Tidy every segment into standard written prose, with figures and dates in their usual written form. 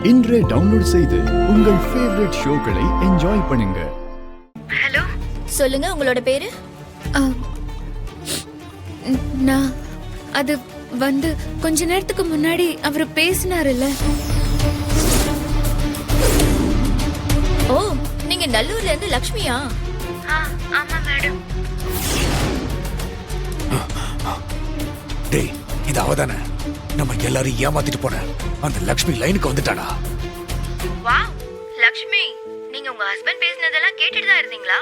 இன்றே டவுன்லோட் செய்து உங்கள் ஃபேவரட் ஷோக்களை என்ஜாய் பண்ணுங்க. ஹலோ, சொல்லுங்க, உங்களோட பேரு? நான் அது வந்து கொஞ்ச நேரத்துக்கு முன்னாடி அவர் பேசினாருல்ல. ஓ, நீங்க நல்லூர்ல இருந்து லக்ஷ்மியா? ஆமா மேடம். டேய், இது அவதானே நம்ம எல்லாரும் ஏமாத்திட்டு போன அந்த லக்ஷ்மி லைனுக்கு வந்துட்டாடா. வாவ், லக்ஷ்மி, நீங்க உங்க ஹஸ்பண்ட் பேசினதெல்லாம் கேட்டுட்டு தான் இருந்தீங்களா?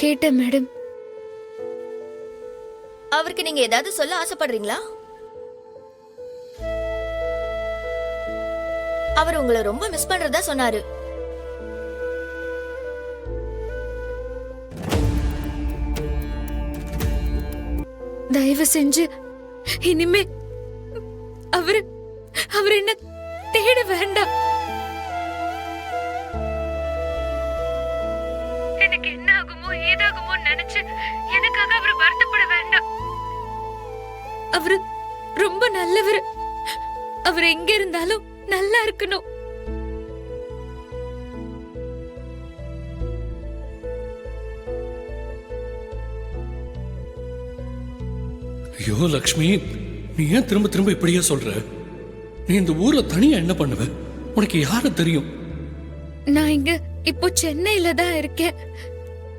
கேட்டேன் மேடம். அவருக்கு நீங்க ஏதாவது சொல்ல ஆசைப்படுறீங்களா? அவர் உங்களை ரொம்ப மிஸ் பண்றதா சொன்னாரு. தயவு செஞ்சு இனிமே அவர் என்ன தேட வேண்டாம். எனக்கு என்ன ஆகுமோ ஏதாகுமோ நினைச்சு எனக்காக அவர் வருத்தப்பட வேண்டாம். அவரு ரொம்ப நல்லவர். அவர் எங்க இருந்தாலும் நல்லா இருக்கணும். ஐயோ லக்ஷ்மி, நீ ஏன் திரும்ப திரும்ப இப்படியே சொல்ற? நீ இந்த ஊர்ல தனியா என்ன பண்ணுவ? உனக்கு யார தெரியும்? நான் இங்க இப்போ சென்னையில தான் இருக்கேன்.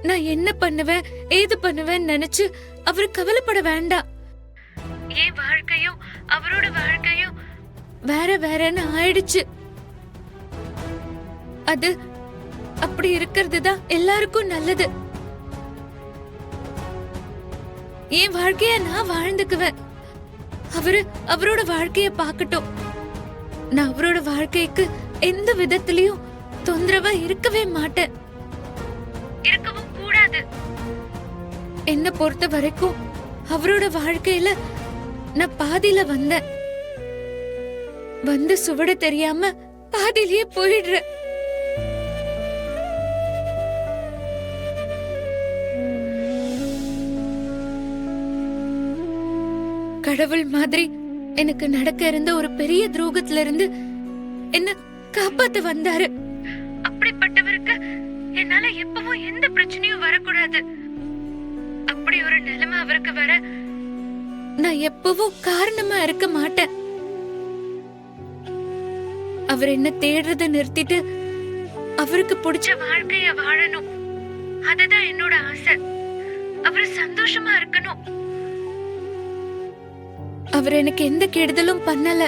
நான் என்ன பண்ணுவேன் ஏது பண்ணுவேன் நினைச்சு அவரு கவலைப்பட வேண்டாம். என் வாழ்க்கையும் அவரோட வாழ்க்கையும் வேற வேறன்னு ஆயிடுச்சு. அது அப்படி இருக்கிறது தான் எல்லாருக்கும் நல்லது. என் வாழ்க்கைய நான் வாழ்ந்துக்குவேன். அவரோட வாழ்க்கைய பார்க்கட்டும். நான் அவரோட வாழ்க்கைக்கு எந்த விதத்திலையும் தொந்தரவா இருக்கவே மாட்டேன், இருக்கவும் கூடாது. என்ன பொறுத்த வரைக்கும் அவரோட வாழ்க்கையில நான் பாதியில வந்தேன். வந்து சுவட தெரியாம பாதியிலேயே போயிடுறேன். கடவுள் மாதிரி எனக்கு நடக்க இருந்த ஒரு பெரிய துரோகத்துல இருந்து என்ன காப்பாத்த வந்தாரு. அப்படிப்பட்டவருக்கு என்னால எப்பவும் எந்த பிரச்சனையும் வரக்கூடாது. அப்படி ஒரு நிலைமை அவருக்கு வர நான் எப்பவும் காரணமா இருக்க மாட்டேன். அவர் என்ன தேடுறத நிறுத்திட்டு அவருக்கு பிடிச்ச வாழ்க்கைய வாழணும். அதுதான் என்னோட ஆசை. அவரு சந்தோஷமா இருக்கணும். அவர் எனக்கு எந்த கெடுதலும் பண்ணல.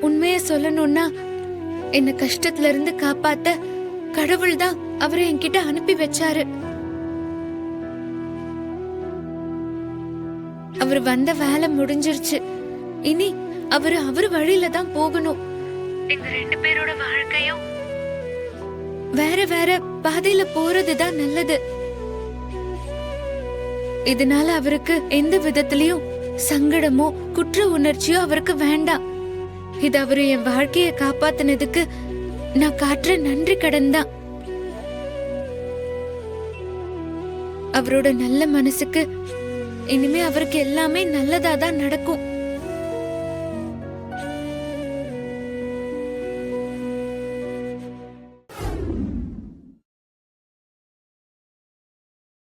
உண்மைய சொல்லணும்னா என்ன கஷ்டத்துல இருந்து காப்பாத்த கடவுள் தான் அவரை என்கிட்ட அனுப்பி வச்சாரு. அவர் வந்த வேலை முடிஞ்சிருச்சு. இனி அவர் வழியில தான் போகணும். எங்க 2 பேரோட வாழ்க்கையும் வேற வேற பாதையில போறதுதான் நல்லது. இதனால அவருக்கு எந்த விதத்திலயும் சங்கடமோ குற்ற உணர்ச்சியோ அவருக்கு வேண்டாம். இது அவரு என் வாழ்க்கைய காப்பாத்தினதுக்கு நான் காட்டுற நன்றி கடன் தான். அவரோட நல்ல மனசுக்கு இனிமே அவருக்கு எல்லாமே நல்லதாதான் நடக்கும்.